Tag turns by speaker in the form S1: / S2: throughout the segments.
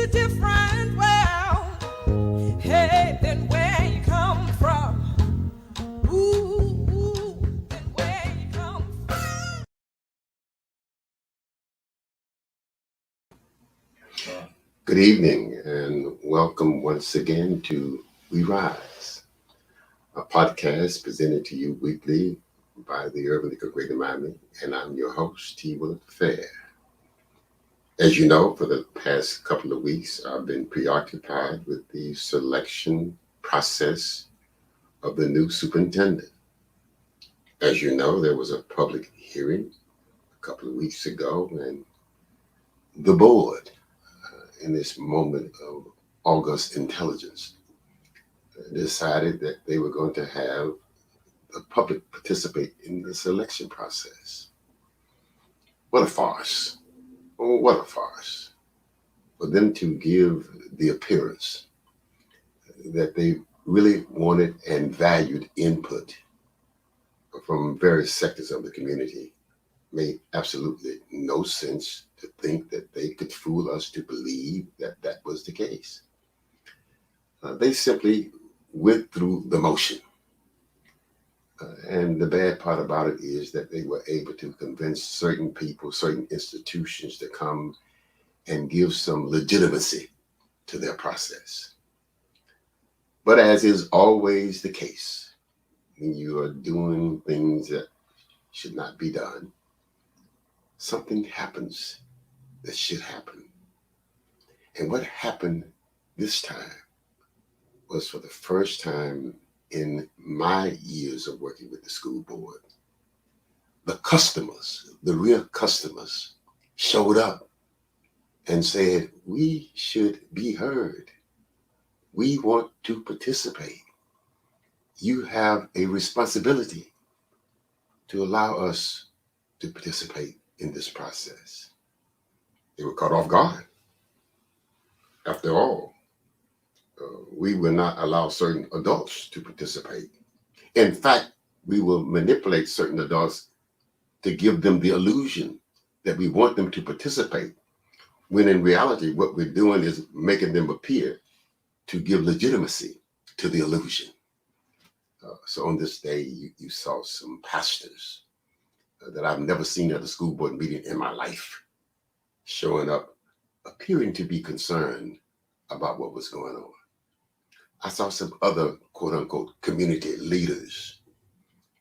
S1: completely different world. Hey, than where you come from. Ooh, than where you come from.
S2: Good evening and welcome once again to We Rise, a podcast presented to you weekly by the Urban League of Greater Miami, and I'm your host, T. Willard Fair. As you know, for the past couple of weeks, I've been preoccupied with the selection process of the new superintendent. As you know, there was a public hearing a couple of weeks ago, and the board, in this moment of august intelligence, decided that they were going to have the public participate in the selection process. What a farce. Oh, what a farce. For them to give the appearance that they really wanted and valued input from various sectors of the community made absolutely no sense to think that they could fool us to believe that that was the case. They simply went through the motion. And the bad part about it is that they were able to convince certain people, certain institutions to come and give some legitimacy to their process. But as is always the case, when you are doing things that should not be done, something happens that should happen. And what happened this time was, for the first time in my years of working with the school board, the customers, the real customers, showed up and said, we should be heard. We want to participate. You have a responsibility to allow us to participate in this process. They were caught off guard. After all, we will not allow certain adults to participate. In fact, we will manipulate certain adults to give them the illusion that we want them to participate, when in reality, what we're doing is making them appear to give legitimacy to the illusion. So on this day, you saw some pastors that I've never seen at a school board meeting in my life showing up, appearing to be concerned about what was going on. I saw some other quote unquote community leaders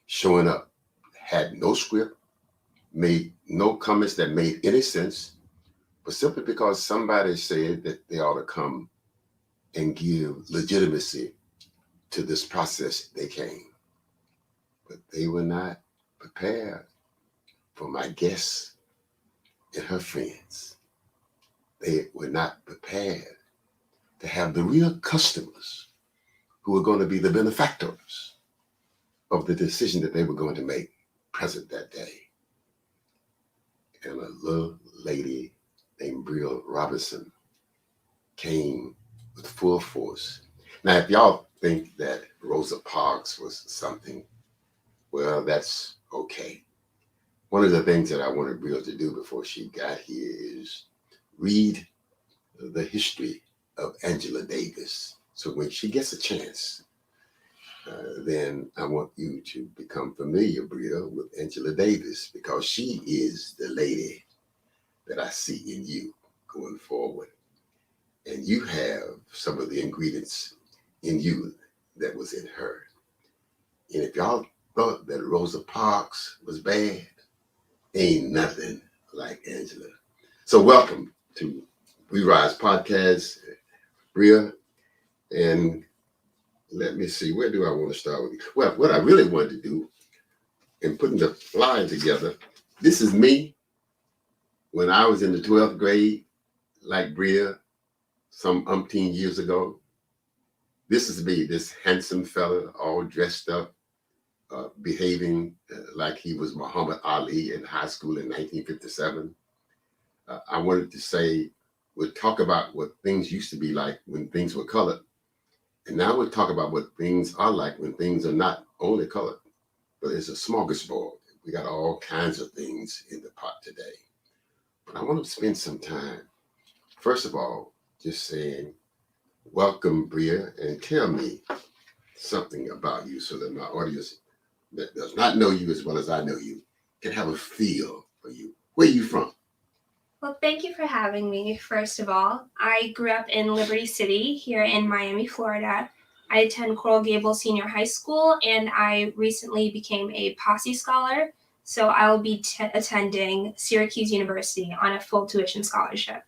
S2: showing up, had no script, made no comments that made any sense, but simply because somebody said that they ought to come and give legitimacy to this process, they came. But they were not prepared for my guests and her friends. They were not prepared to have the real customers who were going to be the benefactors of the decision that they were going to make present that day. And a little lady named Briell Robinson came with full force. Now, if y'all think that Rosa Parks was something, well, that's okay. One of the things that I wanted Briell to do before she got here is read the history of Angela Davis. So when she gets a chance, then I want you to become familiar, Briell, with Angela Davis, because she is the lady that I see in you going forward. And you have some of the ingredients in you that was in her. And if y'all thought that Rosa Parks was bad, ain't nothing like Angela. So welcome to We Rise Podcast, Briell. And let me see, where do I want to start with you? Well, what I really wanted to do in putting the flyer together, this is me when I was in the 12th grade, like Briell, some umpteen years ago. This is me, this handsome fella, all dressed up, behaving like he was Muhammad Ali in high school in 1957. I wanted to say, we'll talk about what things used to be like when things were colored. And now we'll talk about what things are like when things are not only colored, but it's a smorgasbord. We got all kinds of things in the pot today. But I want to spend some time, first of all, just saying, welcome, Briell, and tell me something about you so that my audience that does not know you as well as I know you can have a feel for you. Where are you from?
S3: Well, thank you for having me, first of all. I grew up in Liberty City here in Miami, Florida. I attend Coral Gables Senior High School, and I recently became a Posse Scholar, so I'll be attending Syracuse University on a full tuition scholarship.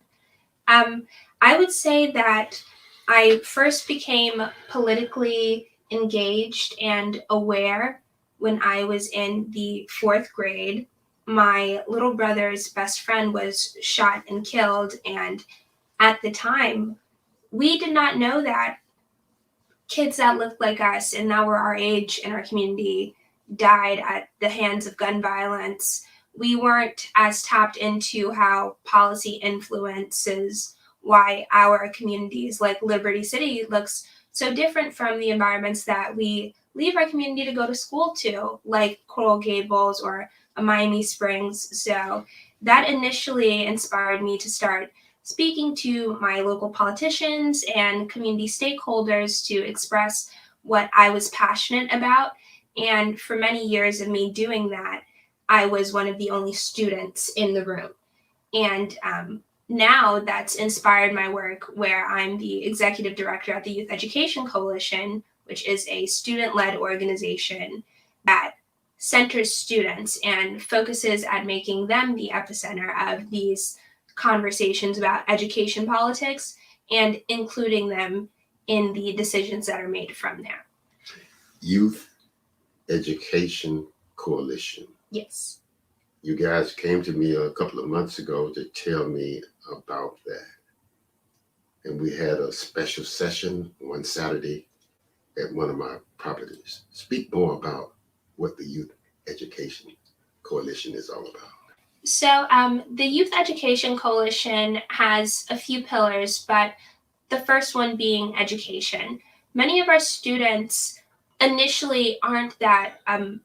S3: I would say that I first became politically engaged and aware when I was in the fourth grade. My little brother's best friend was shot and killed, and at the time, we did not know that kids that looked like us and that were our age in our community died at the hands of gun violence. We weren't as tapped into how policy influences why our communities like Liberty City looks so different from the environments that we leave our community to go to school to, like Coral Gables or Miami Springs. So that initially inspired me to start speaking to my local politicians and community stakeholders to express what I was passionate about. And for many years of me doing that, I was one of the only students in the room. And now that's inspired my work, where I'm the executive director at the Youth Education Coalition, which is a student-led organization that centers students and focuses at making them the epicenter of these conversations about education politics and including them in the decisions that are made from there.
S2: Youth Education Coalition.
S3: Yes.
S2: You guys came to me a couple of months ago to tell me about that. And we had a special session one Saturday at one of my properties. Speak more about what the Youth Education Coalition is all about.
S3: So the Youth Education Coalition has a few pillars, but the first one being education. Many of our students initially aren't that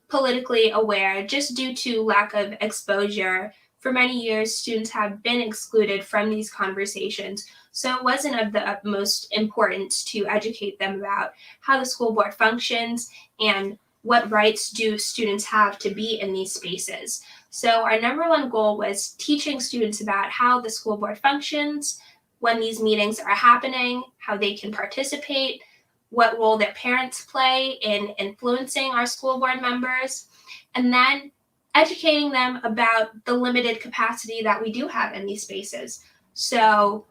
S3: politically aware just due to lack of exposure. For many years, students have been excluded from these conversations, so it wasn't of the utmost importance to educate them about how the school board functions and what rights do students have to be in these spaces. So our number one goal was teaching students about how the school board functions, when these meetings are happening, how they can participate, what role their parents play in influencing our school board members, and then educating them about the limited capacity that we do have in these spaces. So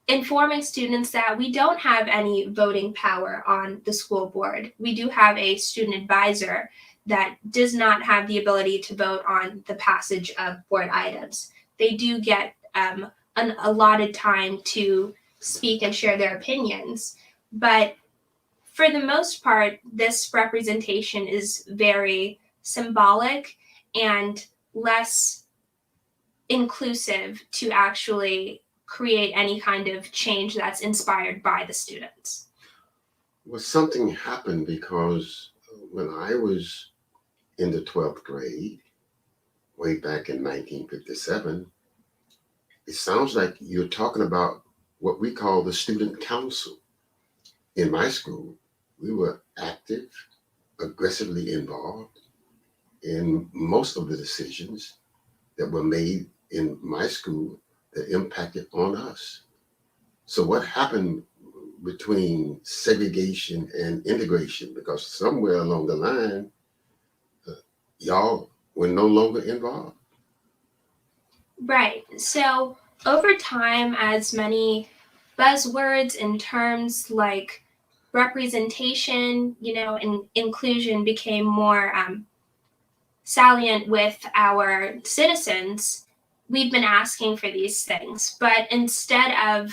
S3: informing students that we don't have any voting power on the school board. We do have a student advisor that does not have the ability to vote on the passage of board items. They do get an allotted time to speak and share their opinions, but for the most part, this representation is very symbolic and less inclusive to actually create any kind of change that's inspired by the students.
S2: Well, something happened because when I was in the 12th grade, way back in 1957, it sounds like you're talking about what we call the student council. In my school, we were active, aggressively involved in most of the decisions that were made in my school that impacted on us. So what happened between segregation and integration? Because somewhere along the line, y'all were no longer involved.
S3: Right. So over time, as many buzzwords and terms like representation, and inclusion became more salient with our citizens, we've been asking for these things. But instead of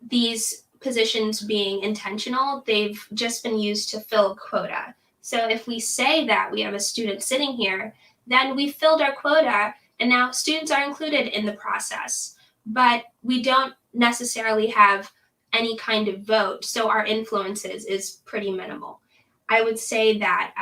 S3: these positions being intentional, they've just been used to fill a quota. So if we say that we have a student sitting here, then we filled our quota and now students are included in the process. But we don't necessarily have any kind of vote, so our influences is pretty minimal. I would say that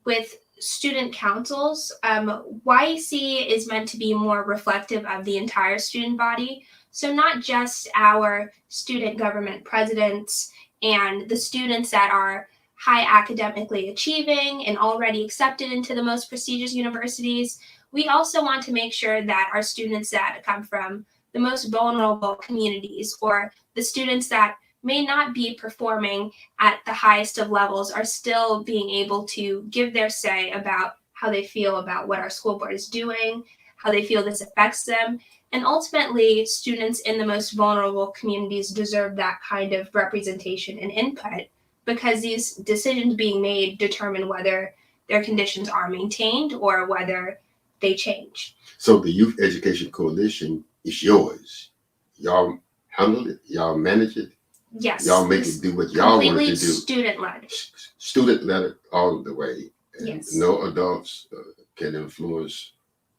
S3: with student councils. YEC is meant to be more reflective of the entire student body. So not just our student government presidents and the students that are high academically achieving and already accepted into the most prestigious universities. We also want to make sure that our students that come from the most vulnerable communities or the students that may not be performing at the highest of levels are still being able to give their say about how they feel about what our school board is doing, how they feel this affects them. And ultimately, students in the most vulnerable communities deserve that kind of representation and input because these decisions being made determine whether their conditions are maintained or whether they change.
S2: So the Youth Education Coalition is yours. Y'all handle it, y'all manage it,
S3: Yes.
S2: y'all make it do what y'all want it to
S3: Completely
S2: do.
S3: student-led.
S2: Student-led all the way. And
S3: Yes.
S2: no adults can influence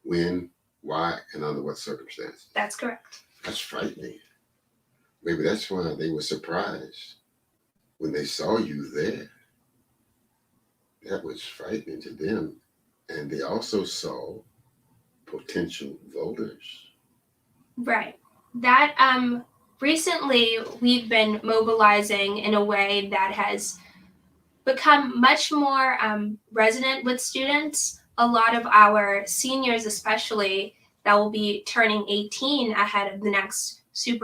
S2: when, why, and under what circumstances.
S3: That's correct.
S2: That's frightening. Maybe that's why they were surprised when they saw you there. That was frightening to them. And they also saw potential voters.
S3: Right. That recently we've been mobilizing in a way that has become much more resonant with students. A lot of our seniors, especially, that will be turning 18 ahead of the next school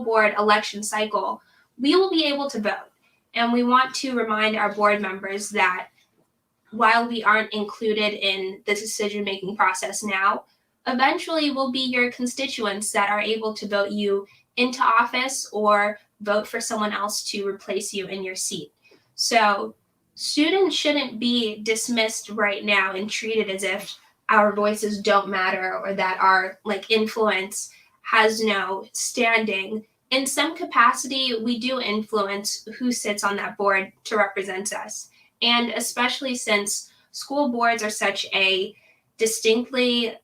S3: board election cycle, we will be able to vote. And we want to remind our board members that while we aren't included in the decision-making process now, eventually will be your constituents that are able to vote you into office or vote for someone else to replace you in your seat. So students shouldn't be dismissed right now and treated as if our voices don't matter or that our influence has no standing. In some capacity, we do influence who sits on that board to represent us. And especially since school boards are such a distinctly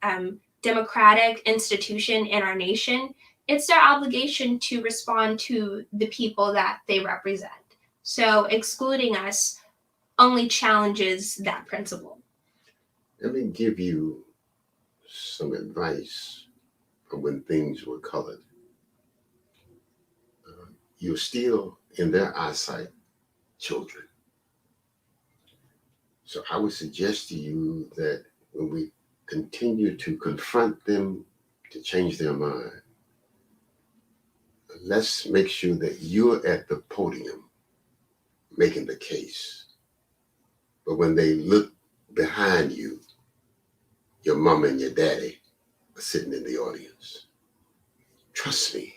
S3: democratic institution in our nation, it's their obligation to respond to the people that they represent. So excluding us only challenges that principle.
S2: Let me give you some advice on when things were colored. You're still, in their eyesight, children. So I would suggest to you that when we continue to confront them to change their mind, let's make sure that you're at the podium making the case. But when they look behind you, your mama and your daddy are sitting in the audience. Trust me,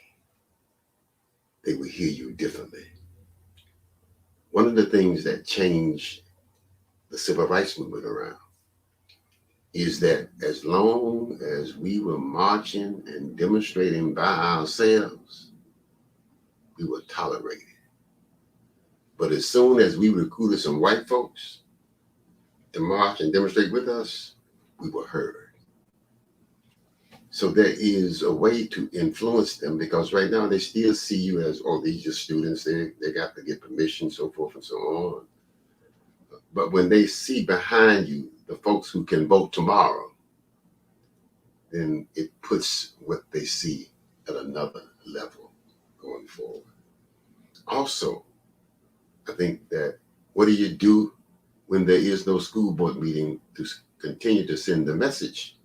S2: they will hear you differently. One of the things that changed the civil rights movement around is that as long as we were marching and demonstrating by ourselves, we were tolerated. But as soon as we recruited some white folks to march and demonstrate with us, we were heard. So there is a way to influence them because right now they still see you as, oh, these are students, they got to get permission, so forth and so on. But when they see behind you the folks who can vote tomorrow, then it puts what they see at another level going forward. Also, I think that what do you do when there is no school board meeting to continue to send the message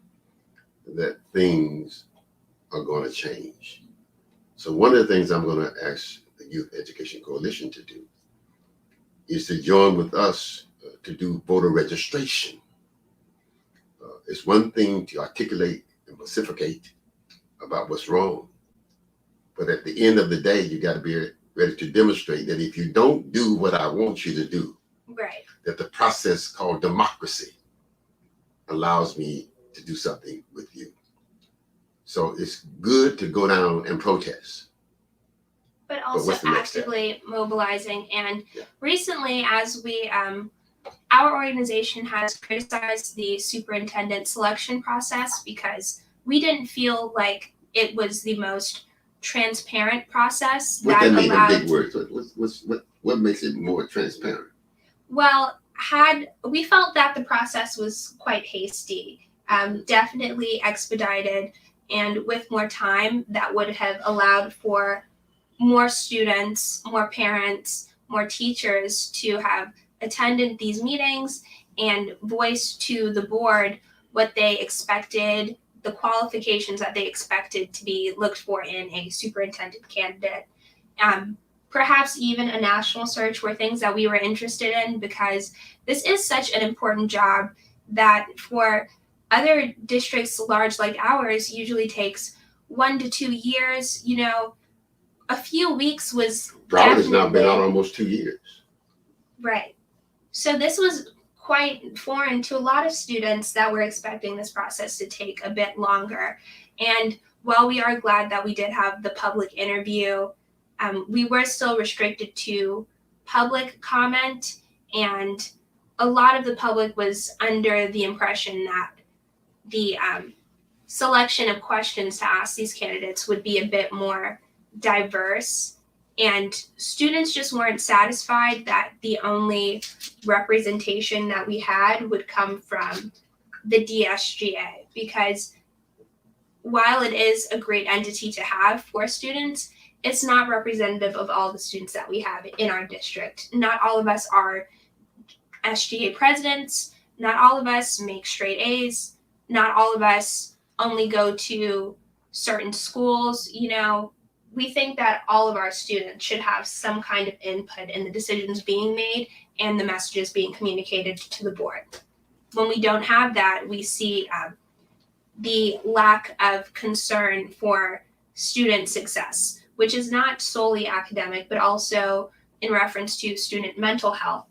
S2: that things are going to change? So one of the things I'm going to ask the Youth Education Coalition to do is to join with us to do voter registration. It's one thing to articulate and pacificate about what's wrong, but at the end of the day, you got to be ready to demonstrate that if you don't do what I want you to do,
S3: right,
S2: that the process called democracy allows me to do something with you. So it's good to go down and protest.
S3: But also actively mobilizing. And recently, as we, our organization has criticized the superintendent selection process because we didn't feel like it was the most transparent process.
S2: What that mean in big words? What makes it more transparent?
S3: Well, we felt that the process was quite hasty, definitely expedited, and with more time that would have allowed for more students, more parents, more teachers to have attended these meetings and voiced to the board what they expected, the qualifications that they expected to be looked for in a superintendent candidate. Um, Perhaps even a national search were things that we were interested in, because this is such an important job that for other districts large like ours usually takes 1 to 2 years. A few weeks was
S2: Broward has now been
S3: definitely
S2: out almost 2 years.
S3: right. So this was quite foreign to a lot of students that were expecting this process to take a bit longer. And while we are glad that we did have the public interview, we were still restricted to public comment, and a lot of the public was under the impression that the selection of questions to ask these candidates would be a bit more diverse, and students just weren't satisfied that the only representation that we had would come from the DSGA, because while it is a great entity to have for students, it's not representative of all the students that we have in our district. Not all of us are SGA presidents, not all of us make straight A's, not all of us only go to certain schools. We think that all of our students should have some kind of input in the decisions being made and the messages being communicated to the board. When we don't have that, we see the lack of concern for student success, which is not solely academic, but also in reference to student mental health,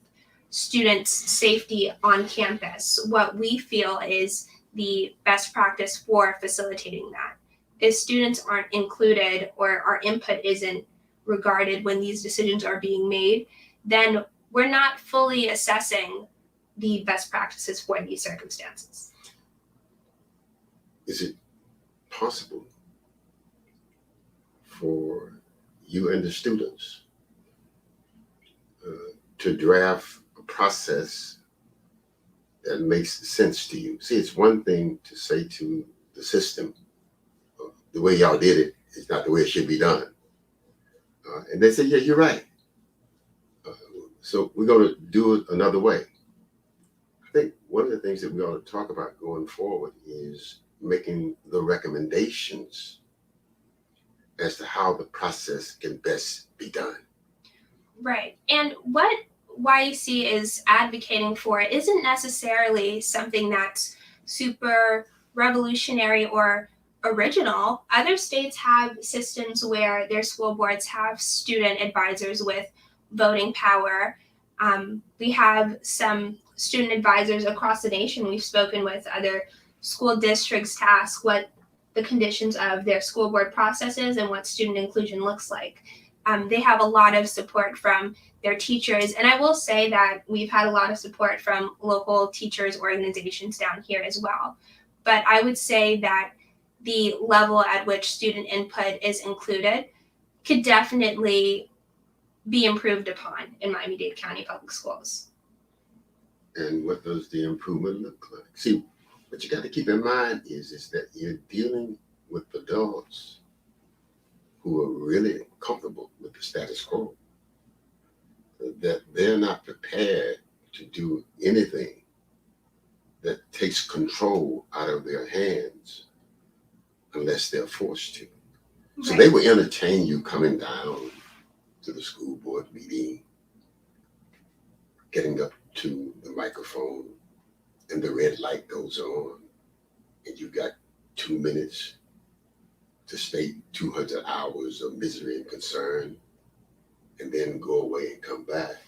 S3: students' safety on campus. What we feel is the best practice for facilitating that. If students aren't included or our input isn't regarded when these decisions are being made, then we're not fully assessing the best practices for these circumstances.
S2: Is it possible for you and the students to draft a process that makes sense to you? See, it's one thing to say to the system, the way y'all did it is not the way it should be done. And they say, yeah, you're right. So we're going to do it another way. I think one of the things that we ought to talk about going forward is making the recommendations as to how the process can best be done.
S3: Right. And what YEC is advocating for isn't necessarily something that's super revolutionary or original. Other states have systems where their school boards have student advisors with voting power. We have some student advisors across the nation. We've spoken with other school districts to ask what the conditions of their school board process is and what student inclusion looks like. They have a lot of support from their teachers. And I will say that we've had a lot of support from local teachers organizations down here as well. But I would say that the level at which student input is included could definitely be improved upon in Miami-Dade County Public Schools.
S2: And what does the improvement look like? See, what you got to keep in mind is that you're dealing with adults who are really comfortable with the status quo, that they're not prepared to do anything that takes control out of their hands unless they're forced to. So
S3: Right.
S2: they will entertain you coming down to the school board meeting, getting up to the microphone, and the red light goes on, and you got 2 minutes to state 200 hours of misery and concern, and then go away and come back.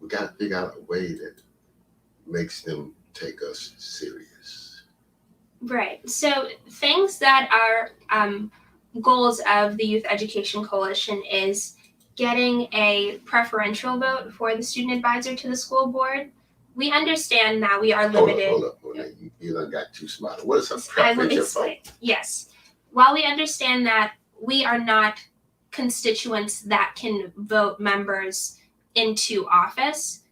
S2: We got to figure out a way that makes them take us serious.
S3: Right. So things that are goals of the Youth Education Coalition is getting a preferential vote for the student advisor to the school board. We understand that we are limited.
S2: Hold up. You done got too smart. What is a
S3: I will
S2: preferential
S3: explain.
S2: vote?
S3: Yes. While we understand that we are not constituents that can vote members into office,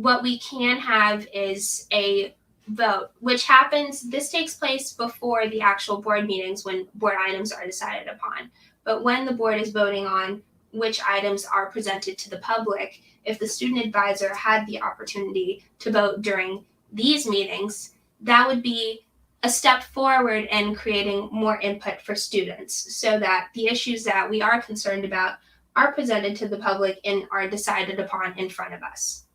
S3: what we can have is a vote, which happens, this takes place before the actual board meetings when board items are decided upon. But when the board is voting on which items are presented to the public, if the student advisor had the opportunity to vote during these meetings, that would be a step forward in creating more input for students so that the issues that we are concerned about are presented to the public and are decided upon in front of us.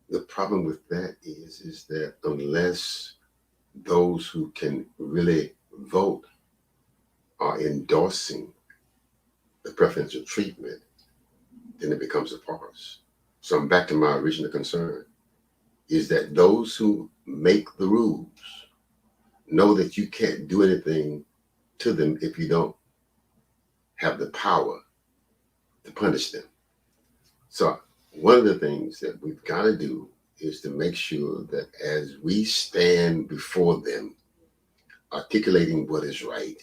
S2: The problem with that is that unless those who can really vote are endorsing the preferential treatment, then it becomes a farce. So I'm back to my original concern, is that those who make the rules know that you can't do anything to them if you don't have the power to punish them. So one of the things that we've got to do is to make sure that as we stand before them, articulating what is right,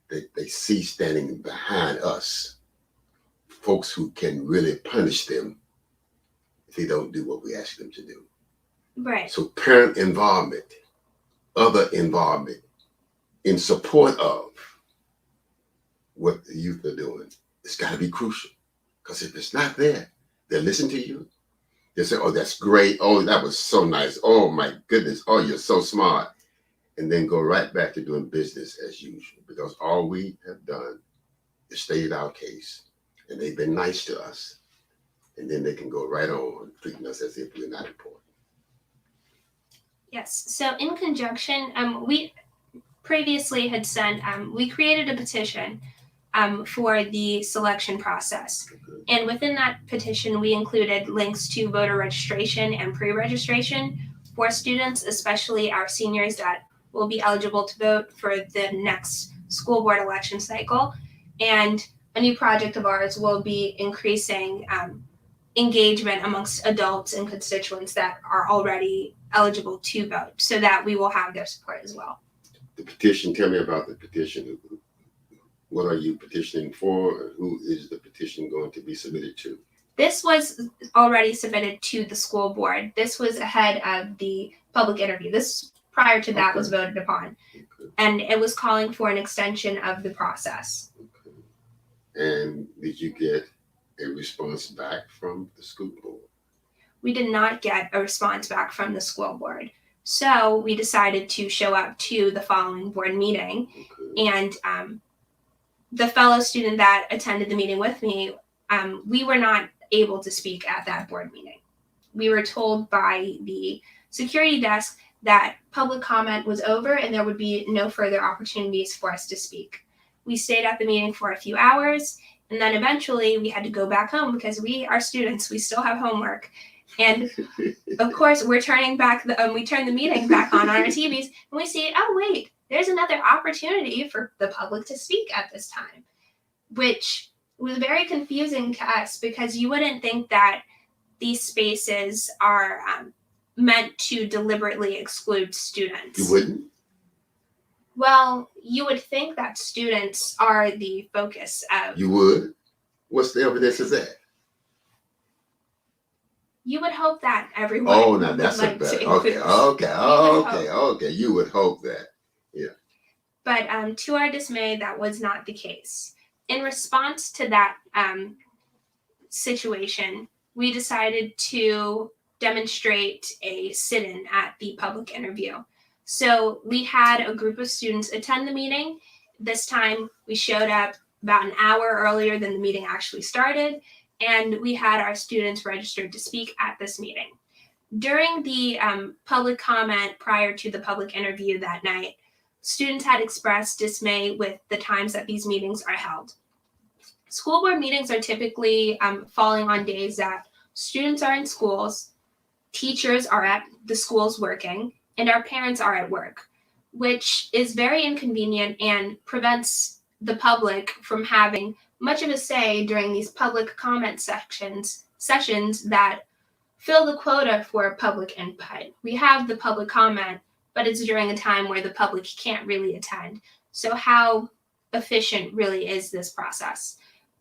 S2: that they see standing behind us folks who can really punish them if they don't do what we ask them to do.
S3: Right.
S2: So parent involvement, other involvement in support of what the youth are doing, it's got to be crucial. Because if it's not there, they'll listen to you. They'll say, oh, that's great. Oh, that was so nice. Oh, my goodness. Oh, you're so smart. And then go right back to doing business as usual. Because all we have done is stated our case. And they've been nice to us. And then they can go right on treating us as if we're not important.
S3: Yes. So in conjunction, we previously had sent, we created a petition for the selection process. And within that petition, we included links to voter registration and pre-registration for students, especially our seniors that will be eligible to vote for the next school board election cycle. And a new project of ours will be increasing engagement amongst adults and constituents that are already eligible to vote so that we will have their support as well.
S2: The petition, tell me about the petition. What are you petitioning for? Who is the petition going to be submitted to?
S3: This was already submitted to the school board. This was ahead of the public interview. This prior to that was voted upon.
S2: Okay.
S3: And it was calling for an extension of the process.
S2: Okay. And did you get a response back from the school board?
S3: We did not get a response back from the school board. So we decided to show up to the following board meeting.
S2: Okay.
S3: And the fellow student that attended the meeting with me, we were not able to speak at that board meeting. We were told by the security desk that public comment was over and there would be no further opportunities for us to speak. We stayed at the meeting for a few hours, and then eventually we had to go back home because we are students. We still have homework. And of course, we're turning back we turn the meeting back on our TVs, and we see, oh wait, there's another opportunity for the public to speak at this time, which was very confusing to us because you wouldn't think that these spaces are meant to deliberately exclude students.
S2: You wouldn't?
S3: Well, you would think that students are the focus of.
S2: You would? What's the evidence of that?
S3: You would hope that everyone.
S2: Oh, now that's
S3: would like
S2: a better.
S3: to
S2: Okay.
S3: include.
S2: You would hope that. Yeah.
S3: But to our dismay, that was not the case. In response to that situation, we decided to demonstrate a sit-in at the public interview. So we had a group of students attend the meeting. This time we showed up about an hour earlier than the meeting actually started, and we had our students registered to speak at this meeting. During the public comment prior to the public interview that night, students had expressed dismay with the times that these meetings are held. School board meetings are typically falling on days that students are in schools, teachers are at the schools working, and our parents are at work, which is very inconvenient and prevents the public from having much of a say during these public comment sessions that fill the quota for public input. We have the public comment, but it's during a time where the public can't really attend. So how efficient really is this process?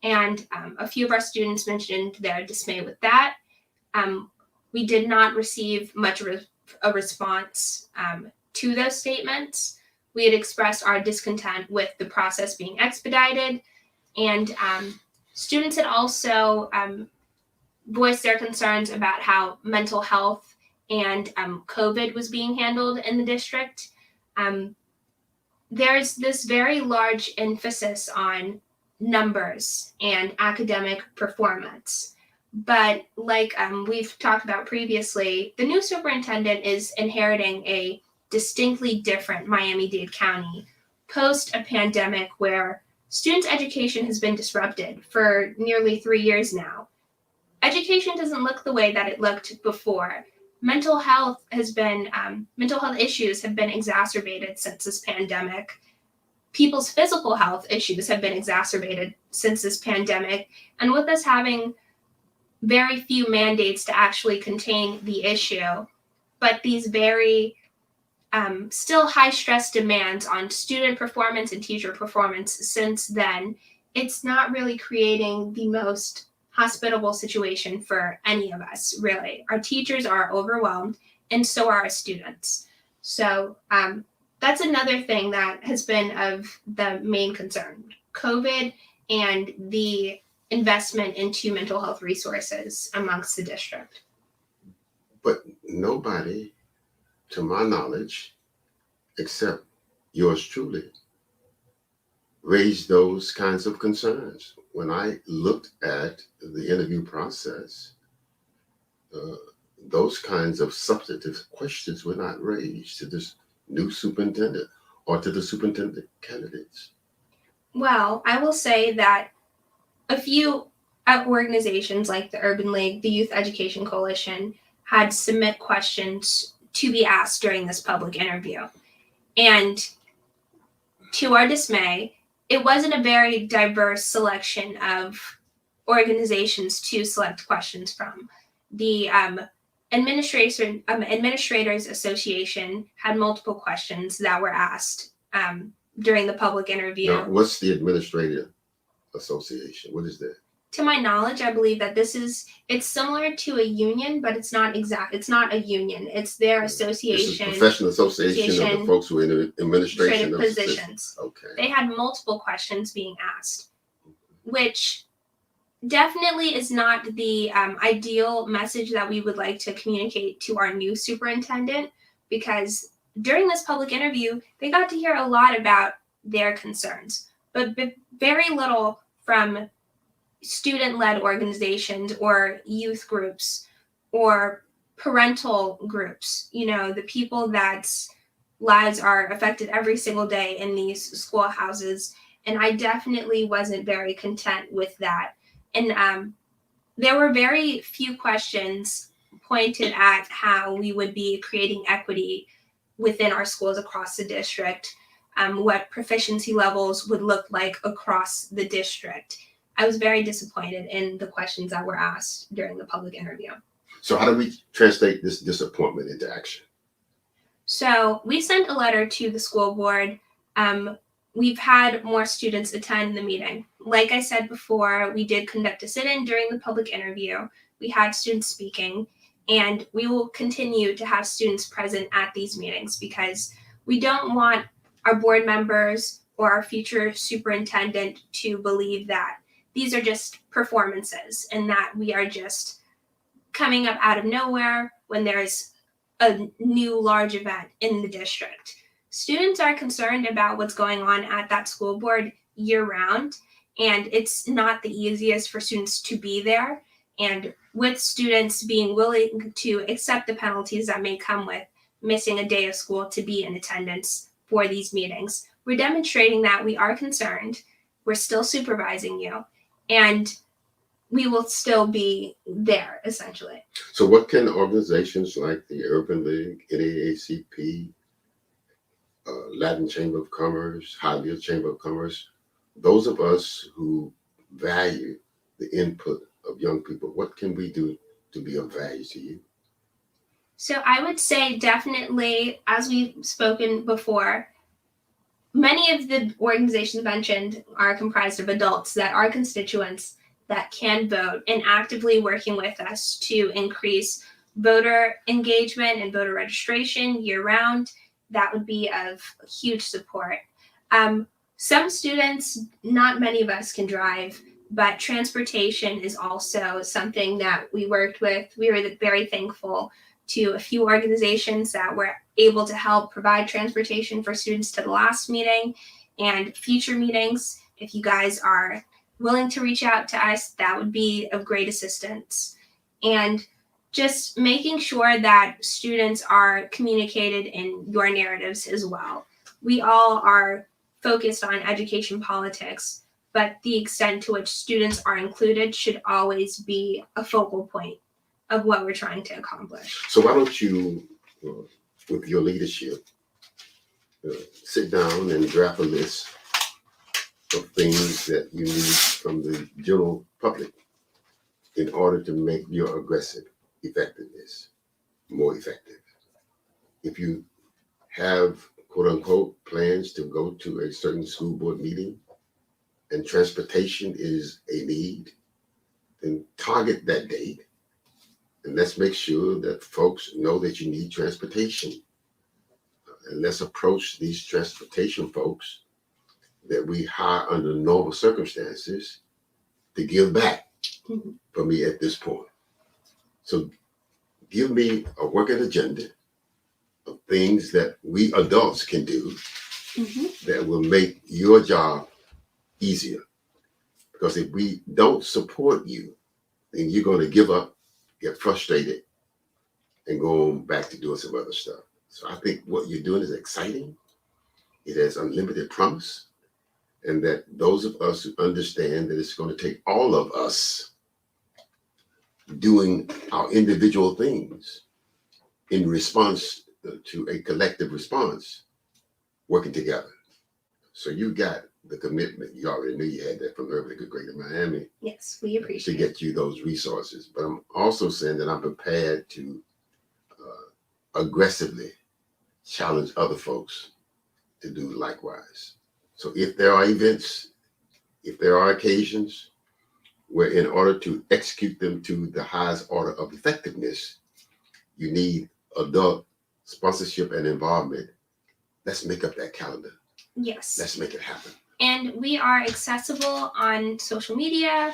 S3: and a few of our students mentioned their dismay with that. We did not receive much of a response to those statements. We had expressed our discontent with the process being expedited, and students had also voiced their concerns about how mental health and COVID was being handled in the district. There's this very large emphasis on numbers and academic performance. But like we've talked about previously, the new superintendent is inheriting a distinctly different Miami-Dade County post a pandemic where students' education has been disrupted for nearly 3 years now. Education doesn't look the way that it looked before. Mental health issues have been exacerbated since this pandemic. People's physical health issues have been exacerbated since this pandemic. And with us having very few mandates to actually contain the issue, but these very still high stress demands on student performance and teacher performance since then, it's not really creating the most hospitable situation for any of us, really. Our teachers are overwhelmed, and so are our students. So that's another thing that has been of the main concern, COVID and the investment into mental health resources amongst the district.
S2: But nobody, to my knowledge, except yours truly, raised those kinds of concerns. When I looked at the interview process, those kinds of substantive questions were not raised to this new superintendent or to the superintendent candidates.
S3: Well, I will say that a few organizations like the Urban League, the Youth Education Coalition, had submit questions to be asked during this public interview. And to our dismay, it wasn't a very diverse selection of organizations to select questions from. The Administrators Association had multiple questions that were asked during the public interview.
S2: Now, what's the Administrative Association? What is that?
S3: To my knowledge, I believe that it's similar to a union, but it's not a union. It's their association.
S2: This is professional association of the folks who are in the administration of
S3: positions.
S2: Okay.
S3: They had multiple questions being asked, which definitely is not the ideal message that we would like to communicate to our new superintendent, because during this public interview, they got to hear a lot about their concerns, but very little from student-led organizations or youth groups or parental groups, the people that's lives are affected every single day in these schoolhouses. And I definitely wasn't very content with that. And there were very few questions pointed at how we would be creating equity within our schools across the district, what proficiency levels would look like across the district. I was very disappointed in the questions that were asked during the public interview.
S2: So how do we translate this disappointment into action?
S3: So we sent a letter to the school board. We've had more students attend the meeting. Like I said before, we did conduct a sit-in during the public interview. We had students speaking, and we will continue to have students present at these meetings because we don't want our board members or our future superintendent to believe that these are just performances and that we are just coming up out of nowhere when there's a new large event in the district. Students are concerned about what's going on at that school board year round, and it's not the easiest for students to be there. And with students being willing to accept the penalties that may come with missing a day of school to be in attendance for these meetings, we're demonstrating that we are concerned, we're still supervising you, and we will still be there, essentially.
S2: So what can organizations like the Urban League, NAACP, Latin Chamber of Commerce, Hialeah Chamber of Commerce, those of us who value the input of young people, what can we do to be of value to you?
S3: So I would say definitely, as we've spoken before, many of the organizations mentioned are comprised of adults that are constituents that can vote and actively working with us to increase voter engagement and voter registration year round. That would be of huge support. Some students, not many of us can drive, but transportation is also something that we worked with. We were very thankful to a few organizations that were able to help provide transportation for students to the last meeting and future meetings. If you guys are willing to reach out to us, that would be of great assistance. And just making sure that students are communicated in your narratives as well. We all are focused on education politics, but the extent to which students are included should always be a focal point of what we're trying to accomplish.
S2: So why don't you, with your leadership, sit down and draft a list of things that you need from the general public in order to make your aggressive effectiveness more effective. If you have quote unquote plans to go to a certain school board meeting and transportation is a need, then target that date and let's make sure that folks know that you need transportation. And let's approach these transportation folks that we hire under normal circumstances to give back for me at this point. So give me a working agenda of things that we adults can do that will make your job easier. Because if we don't support you, then you're going to give up, get frustrated, and go on back to doing some other stuff. So I think what you're doing is exciting. It has unlimited promise. And that those of us who understand that it's going to take all of us doing our individual things in response to a collective response, working together. So you got the commitment. You already knew you had that from the Good Great in Miami.
S3: Yes, we appreciate
S2: to get you those resources. But I'm also saying that I'm prepared to aggressively challenge other folks to do likewise. So if there are events, if there are occasions where in order to execute them to the highest order of effectiveness, you need adult sponsorship and involvement, let's make up that calendar.
S3: Yes.
S2: Let's make it happen.
S3: And we are accessible on social media.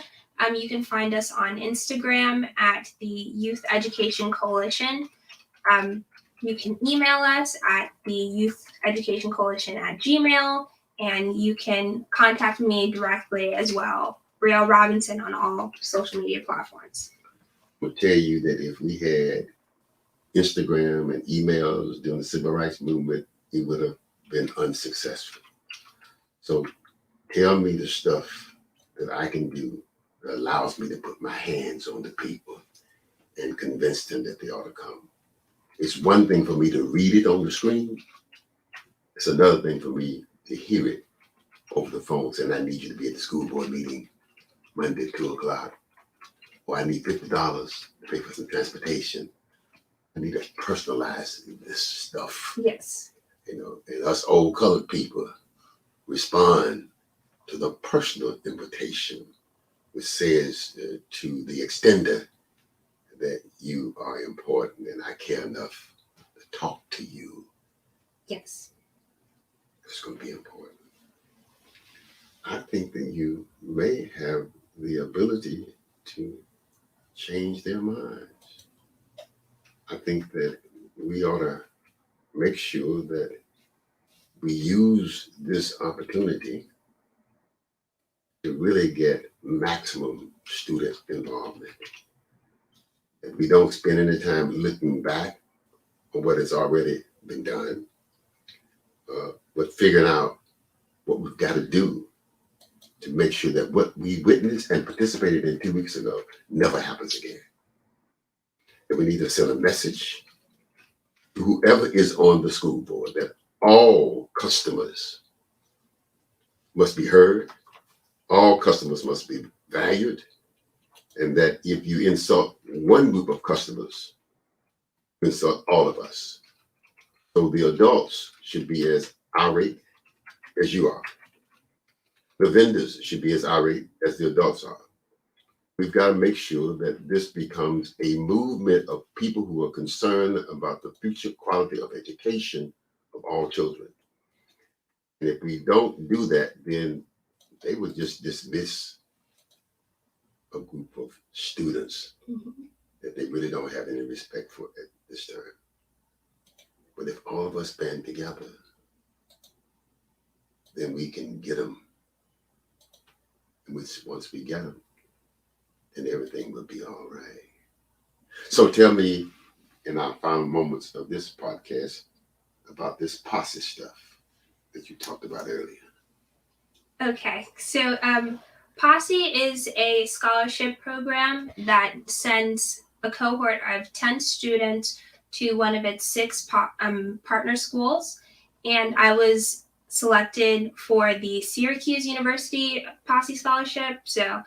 S3: You can find us on Instagram at the Youth Education Coalition. You can email us at the Youth Education Coalition at Gmail, and you can contact me directly as well, Briell Robinson, on all social media platforms.
S2: I will tell you that if we had Instagram and emails during the civil rights movement, it would have been unsuccessful. So tell me the stuff that I can do that allows me to put my hands on the people and convince them that they ought to come. It's one thing for me to read it on the screen. It's another thing for me to hear it over the phone saying, I need you to be at the school board meeting Monday at 2:00, or I need $50 to pay for some transportation. I need to personalize this stuff.
S3: Yes.
S2: You know, and us old colored people respond to the personal invitation, which says to the extender that you are important and I care enough to talk to you.
S3: Yes.
S2: It's going to be important. I think that you may have the ability to change their minds. I think that we ought to make sure that we use this opportunity to really get maximum student involvement. If we don't spend any time looking back on what has already been done, but figuring out what we've got to do to make sure that what we witnessed and participated in 2 weeks ago never happens again. And we need to send a message to whoever is on the school board that all customers must be heard, all customers must be valued, and that if you insult one group of customers, you insult all of us. So the adults should be as irate as you are. The vendors should be as irate as the adults are. We've got to make sure that this becomes a movement of people who are concerned about the future quality of education of all children. And if we don't do that, then they will just dismiss a group of students that they really don't have any respect for at this time. But if all of us band together, then we can get them. And once we get them, then everything will be all right. So tell me, in our final moments of this podcast, about this posse stuff that you talked about earlier.
S3: Okay, so Posse is a scholarship program that sends a cohort of 10 students to one of its 6 partner schools, and I was selected for the Syracuse University Posse Scholarship. So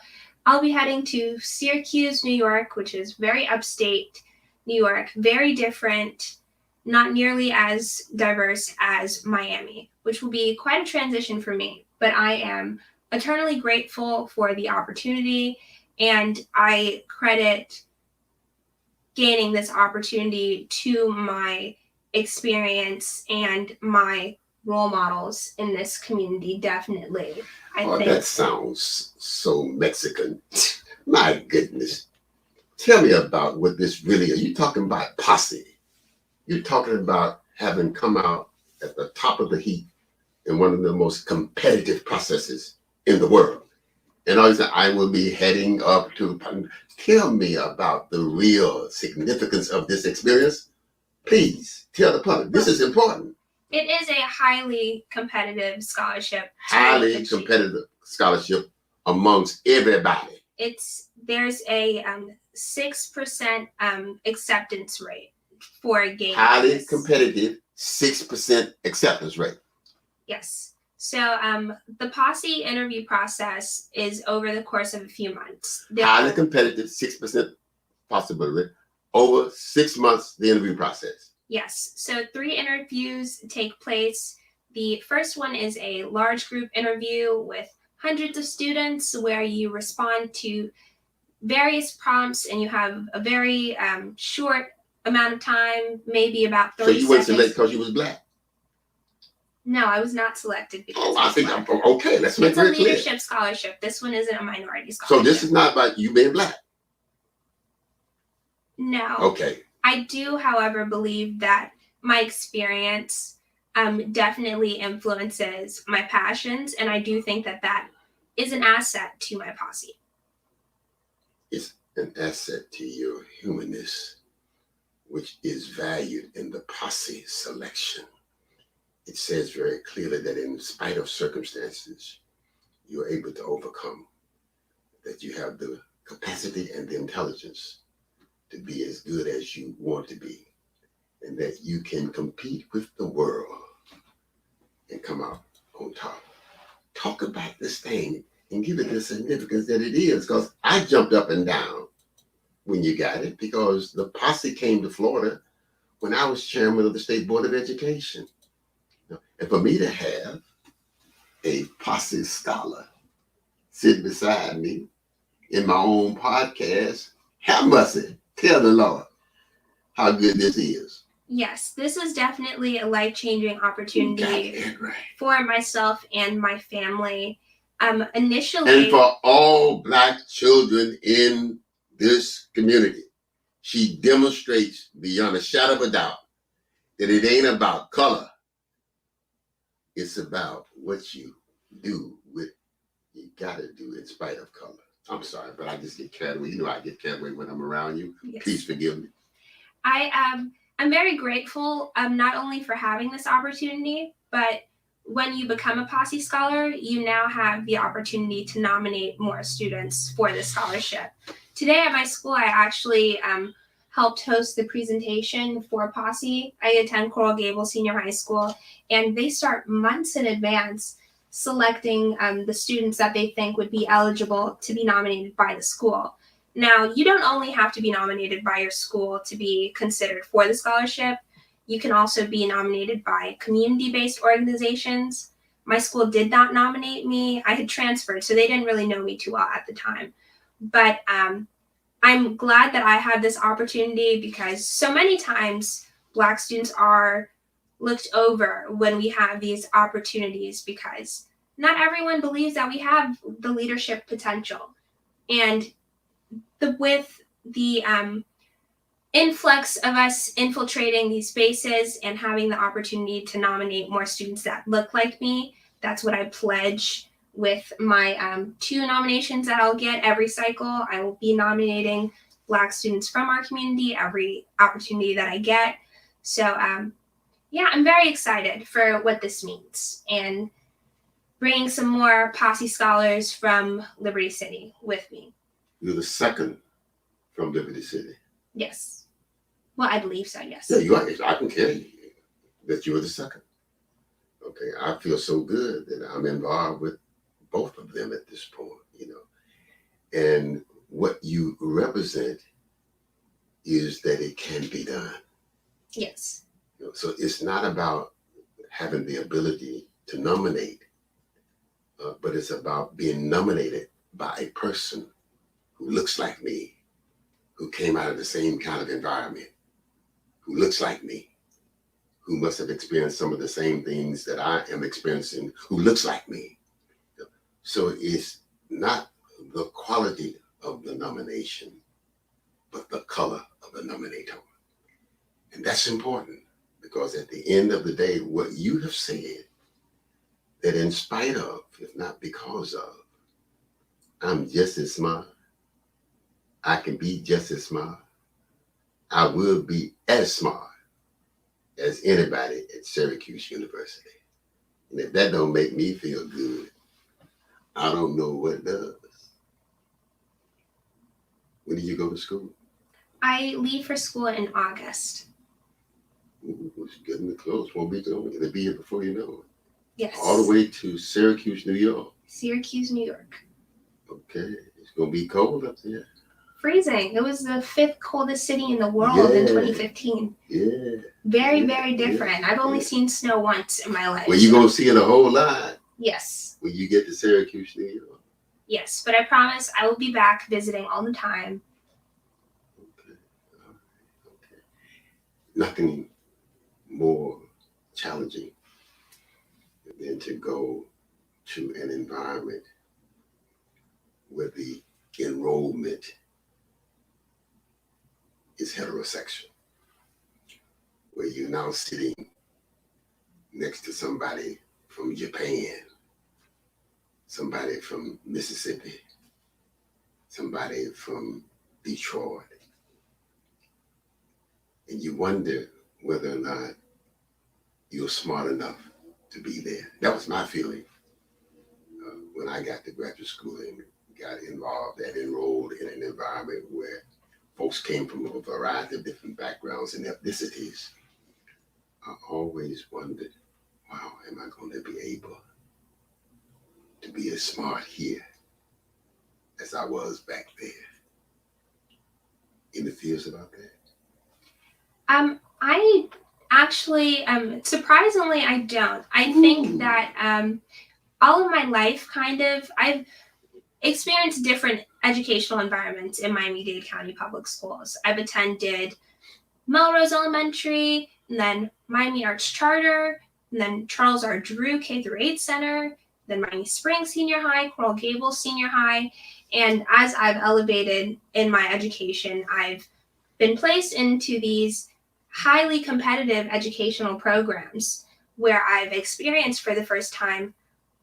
S3: I'll be heading to Syracuse, New York, which is very upstate New York, very different, not nearly as diverse as Miami, which will be quite a transition for me. But I am eternally grateful for the opportunity, and I credit gaining this opportunity to my experience and my role models in this community, definitely. I think
S2: that sounds so Mexican. My goodness. Tell me about what this really is. You're talking about posse. You're talking about having come out at the top of the heap in one of the most competitive processes in the world. And I will be heading up to. Tell me about the real significance of this experience. Please tell the public. This is important.
S3: It is a highly competitive scholarship.
S2: Highly competitive scholarship amongst everybody.
S3: There's a 6% acceptance rate for gaining.
S2: Highly competitive, 6% acceptance rate.
S3: Yes. So the Posse interview process is over the course of a few months.
S2: Highly competitive, 6% possibility. Over 6 months, the interview process.
S3: Yes. So 3 interviews take place. The first one is a large group interview with hundreds of students where you respond to various prompts and you have a very short amount of time, maybe about 30 seconds.
S2: So you weren't selected because you was black?
S3: No, I was not selected because
S2: I think I'm okay. Let's make it clear.
S3: It's a leadership scholarship. This one isn't a minority scholarship.
S2: So this is not about you being black?
S3: No.
S2: Okay.
S3: I do, however, believe that my experience definitely influences my passions, and I do think that that is an asset to my posse.
S2: It's an asset to your humanness, which is valued in the posse selection. It says very clearly that in spite of circumstances, you're able to overcome, that you have the capacity and the intelligence to be as good as you want to be, and that you can compete with the world and come out on top. Talk about this thing and give it the significance that it is, because I jumped up and down when you got it, because the posse came to Florida when I was chairman of the State Board of Education. And for me to have a posse scholar sit beside me in my own podcast, how must it tell the Lord how good this is?
S3: Yes, this is definitely a life-changing opportunity for myself and my family. Initially,
S2: and for all Black children in this community, she demonstrates beyond a shadow of a doubt that it ain't about color. It's about what you do with, you gotta do in spite of color. I'm sorry, but I just get carried away. You know I get carried away when I'm around you. Yes. Please forgive me.
S3: I'm very grateful not only for having this opportunity, but when you become a Posse Scholar, you now have the opportunity to nominate more students for the scholarship. Today at my school, I actually helped host the presentation for Posse. I attend Coral Gables Senior High School, and they start months in advance selecting the students that they think would be eligible to be nominated by the school. Now, you don't only have to be nominated by your school to be considered for the scholarship. You can also be nominated by community-based organizations. My school did not nominate me. I had transferred, so they didn't really know me too well at the time. But I'm glad that I had this opportunity because so many times Black students are looked over when we have these opportunities because not everyone believes that we have the leadership potential. And with the influx of us infiltrating these spaces and having the opportunity to nominate more students that look like me, that's what I pledge with my 2 nominations that I'll get every cycle. I will be nominating Black students from our community every opportunity that I get. So yeah, I'm very excited for what this means and bringing some more Posse scholars from Liberty City with me.
S2: You're the second from Liberty City.
S3: Yes. Well, I believe so, yes.
S2: Yeah, you are. I can tell you that you were the second. Okay, I feel so good that I'm involved with both of them at this point, And what you represent is that it can be done.
S3: Yes.
S2: So it's not about having the ability to nominate, but it's about being nominated by a person who looks like me, who came out of the same kind of environment, who looks like me, who must have experienced some of the same things that I am experiencing, who looks like me. So it's not the quality of the nomination, but the color of the nominator. And that's important because at the end of the day, what you have said, that in spite of, if not because of, I'm just as smart, I can be just as smart, I will be as smart as anybody at Syracuse University. And if that don't make me feel good, I don't know what does. When did you go to school?
S3: I leave for school in August.
S2: Ooh, it's getting close. Won't be long. It'll be here before you know it.
S3: Yes.
S2: All the way to Syracuse, New York.
S3: Syracuse, New York.
S2: Okay. It's going to be cold up there.
S3: Freezing. It was the 5th coldest city in the world in 2015.
S2: Yeah.
S3: Very, very different. I've only seen snow once in my life.
S2: Well, you're going to see it a whole lot
S3: Yes.
S2: when you get to Syracuse, New York.
S3: Yes, but I promise I will be back visiting all the time.
S2: Okay. All right. Okay. Nothing more challenging than to go to an environment where the enrollment is heterosexual, where you're now sitting next to somebody from Japan, somebody from Mississippi, somebody from Detroit, and you wonder whether or not you're smart enough to be there. That was my feeling when I got to graduate school and got involved and enrolled in an environment where folks came from a variety of different backgrounds and ethnicities. I always wondered, wow, am I going to be able to be as smart here as I was back there? Any fears about that?
S3: I actually, surprisingly, I don't. I think that all of my life, I've experienced different educational environments in Miami-Dade County Public Schools. I've attended Melrose Elementary, and then Miami Arts Charter, and then Charles R. Drew K-8 Center, then Miami Springs Senior High, Coral Gables Senior High. And as I've elevated in my education, I've been placed into these highly competitive educational programs where I've experienced for the first time,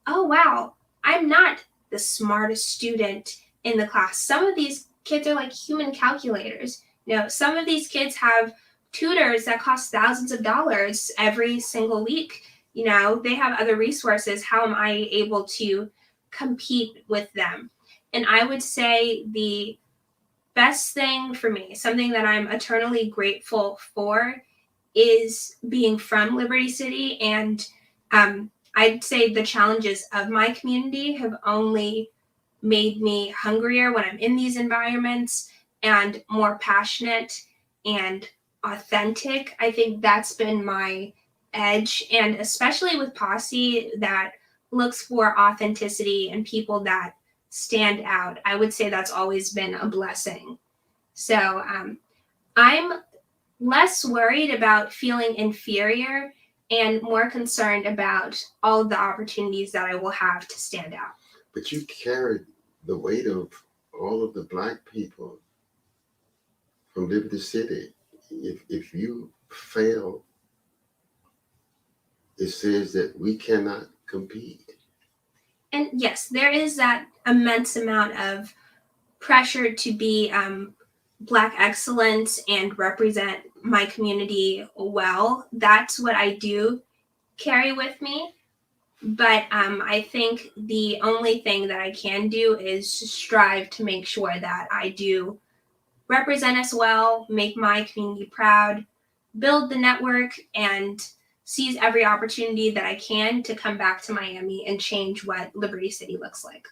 S3: oh wow, I'm not the smartest student in the class. Some of these kids are like human calculators. Some of these kids have tutors that cost thousands of dollars every single week. They have other resources. How am I able to compete with them? And I would say the best thing for me, something that I'm eternally grateful for, is being from Liberty City. And I'd say the challenges of my community have only made me hungrier when I'm in these environments and more passionate and authentic. I think that's been my edge. And especially with Posse, that looks for authenticity and people that stand out. I would say that's always been a blessing. So I'm less worried about feeling inferior and more concerned about all of the opportunities that I will have to stand out.
S2: But you carried the weight of all of the Black people from Liberty City. If you fail, it says that we cannot compete.
S3: And yes, there is that immense amount of pressure to be Black excellence and represent my community well. That's what I do carry with me. But I think the only thing that I can do is strive to make sure that I do represent us well, make my community proud, build the network, and seize every opportunity that I can to come back to Miami and change what Liberty City looks like.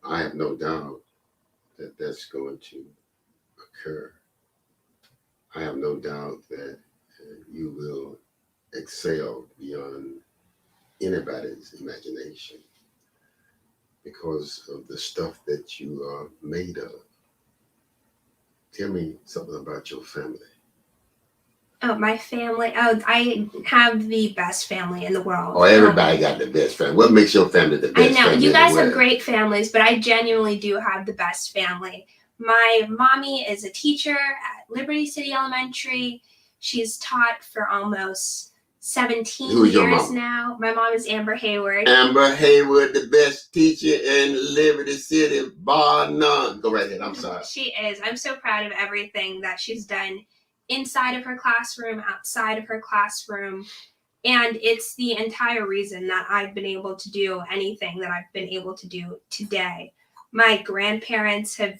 S2: I have no doubt that that's going to occur. I have no doubt that you will excel beyond anybody's imagination because of the stuff that you are made of. Tell me something about your family.
S3: Oh, my family. Oh, I have the best family in the world.
S2: Oh, everybody got the best family. What makes your family the
S3: I
S2: best
S3: know
S2: family?
S3: you
S2: in the
S3: guys have
S2: world?
S3: great families, but I genuinely do have the best family. My mommy is a teacher at Liberty City Elementary. She's taught for almost 17
S2: Who is your
S3: years
S2: mom?
S3: now. My mom is Amber Hayward.
S2: Amber Hayward, the best teacher in Liberty City, bar none. Go right ahead. I'm sorry.
S3: She is. I'm so proud of everything that she's done inside of her classroom, outside of her classroom. And it's the entire reason that I've been able to do anything that I've been able to do today. My grandparents have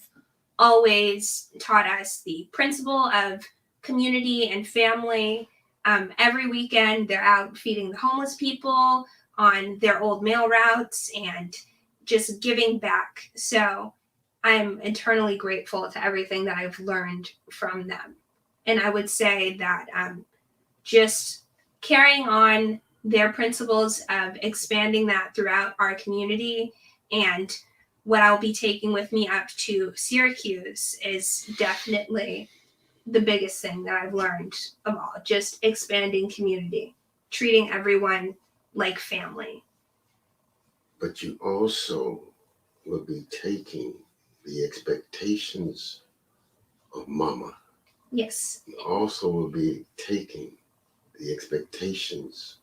S3: always taught us the principle of community and family. Every weekend, they're out feeding the homeless people on their old mail routes and just giving back. So I'm eternally grateful to everything that I've learned from them. And I would say that just carrying on their principles of expanding that throughout our community and what I'll be taking with me up to Syracuse is definitely the biggest thing that I've learned of all. Just expanding community, treating everyone like family.
S2: But you also will be taking the expectations of mama.
S3: Yes.
S2: You also will be taking the expectations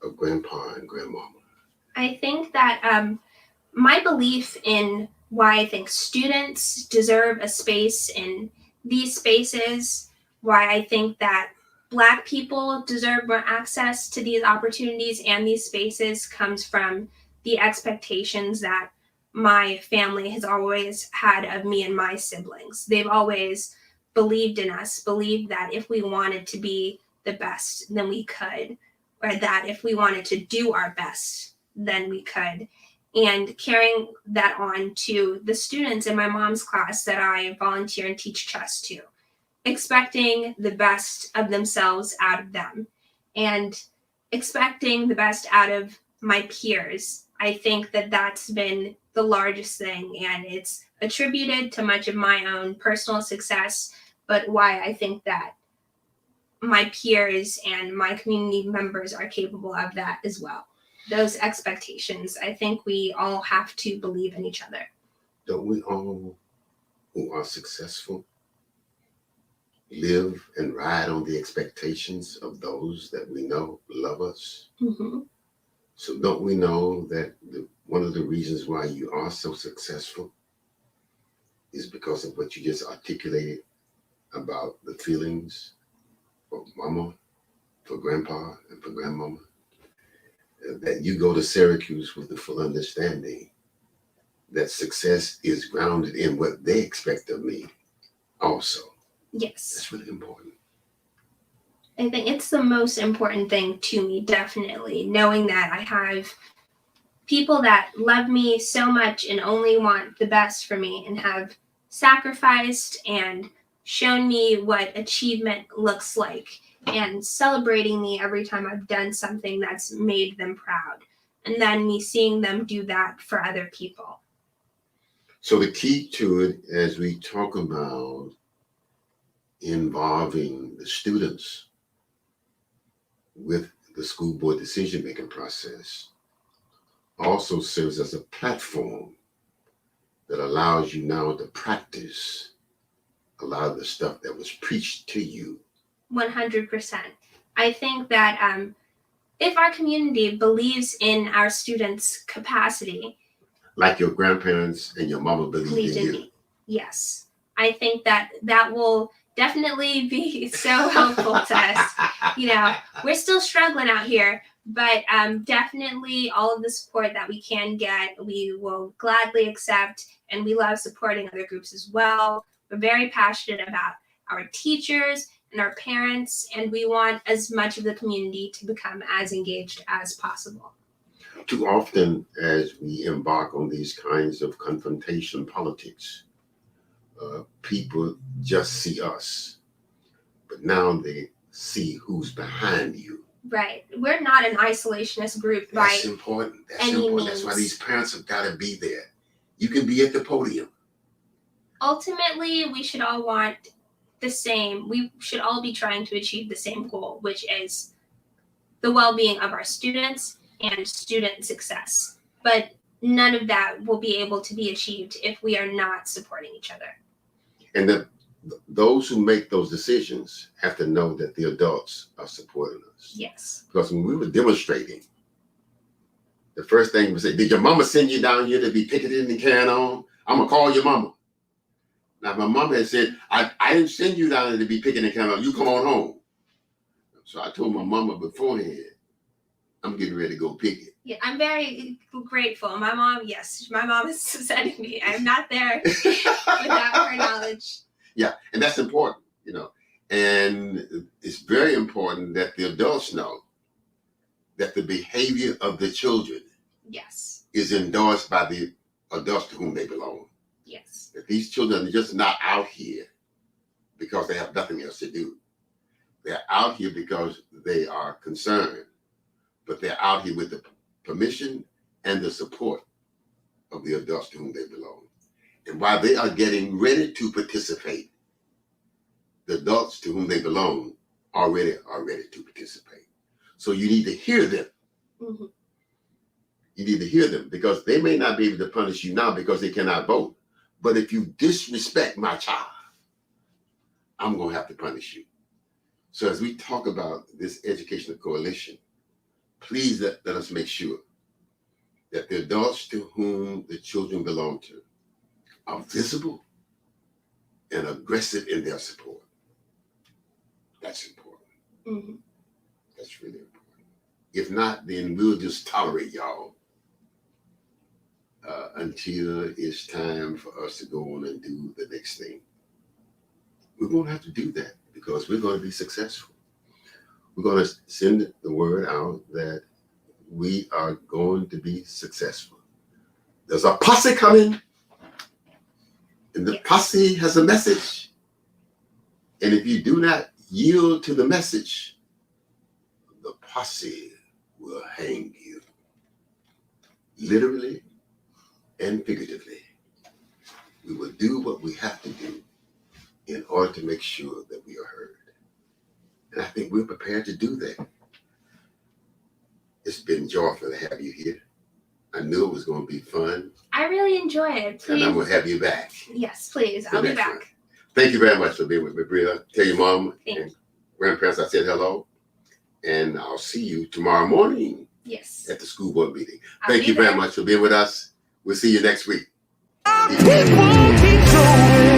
S2: of grandpa and grandmama.
S3: I think that my belief in why I think students deserve a space in these spaces, why I think that Black people deserve more access to these opportunities and these spaces comes from the expectations that my family has always had of me and my siblings. They've always believed in us, believed that if we wanted to be the best, then we could, or that if we wanted to do our best, then we could. And carrying that on to the students in my mom's class that I volunteer and teach chess to, expecting the best of themselves out of them and expecting the best out of my peers. I think that that's been the largest thing, and it's attributed to much of my own personal success, but why I think that my peers and my community members are capable of that as well. Those expectations, I think we all have to believe in each other.
S2: Don't we all who are successful live and ride on the expectations of those that we know love us?
S3: Mm-hmm.
S2: So don't we know that one of the reasons why you are so successful is because of what you just articulated about the feelings for mama, for grandpa, and for grandmama? That you go to Syracuse with the full understanding that success is grounded in what they expect of me also.
S3: Yes.
S2: That's really important.
S3: I think it's the most important thing to me, definitely, knowing that I have people that love me so much and only want the best for me and have sacrificed and shown me what achievement looks like and celebrating me every time I've done something that's made them proud. and then me seeing them do that for other people.
S2: So the key to it, as we talk about involving the students with the school board decision-making process, also serves as a platform that allows you now to practice a lot of the stuff that was preached to you.
S3: 100%. I think that if our community believes in our students' capacity,
S2: like your grandparents and your mama believed in you.
S3: me, yes, I think that will definitely be so helpful to us. You know, we're still struggling out here, but definitely all of the support that we can get, we will gladly accept, and we love supporting other groups as well. We're very passionate about our teachers and our parents, and we want as much of the community to become as engaged as possible.
S2: Too often, as we embark on these kinds of confrontation politics, people just see us, but now they see who's behind you.
S3: Right. We're not an isolationist group by
S2: That's important. That's
S3: any
S2: important.
S3: means.
S2: That's why these parents have got to be there. You can be at the podium.
S3: Ultimately, we should all want the same. We should all be trying to achieve the same goal, which is the well-being of our students and student success. But none of that will be able to be achieved if we are not supporting each other.
S2: And those who make those decisions have to know that the adults are supporting us.
S3: Yes.
S2: Because when we were demonstrating, the first thing we say, did your mama send you down here to be picketing and carrying on? I'm going to call your mama. Now, my mama had said, I didn't send you down here to be picketing and carrying on. You come on home. So I told my mama beforehand, I'm getting ready to go picket.
S3: Yeah, I'm very grateful. My mom is sending me. I'm not there without her knowledge.
S2: Yeah, and that's important, you know. And it's very important that the adults know that the behavior of the children is endorsed by the adults to whom they belong.
S3: Yes.
S2: That these children are just not out here because they have nothing else to do. They're out here because they are concerned, but they're out here with the permission and the support of the adults to whom they belong. And while they are getting ready to participate, the adults to whom they belong are ready to participate. So you need to hear them.
S3: Mm-hmm.
S2: You need to hear them because they may not be able to punish you now because they cannot vote. But if you disrespect my child, I'm going to have to punish you. So as we talk about this educational coalition, please let us make sure that the adults to whom the children belong to are visible and aggressive in their support. That's important.
S3: Mm-hmm.
S2: That's really important. If not, then we'll just tolerate y'all until it's time for us to go on and do the next thing. We're going to have to do that because we're going to be successful. We're going to send the word out that we are going to be successful. There's a posse coming, and the posse has a message. And if you do not yield to the message, the posse will hang you, literally and figuratively. We will do what we have to do in order to make sure that we are heard. And I think we're prepared to do that. It's been joyful to have you here. I knew it was going to be fun.
S3: I really enjoy it. Please.
S2: And I'm going to have you back.
S3: Yes, please. I'll be back.
S2: Thank you very much for being with me, Briell. Tell your mom and grandparents I said hello. And I'll see you tomorrow morning at the school board meeting. Thank you very much for being with us. We'll see you next week.
S1: Keep on, keep going.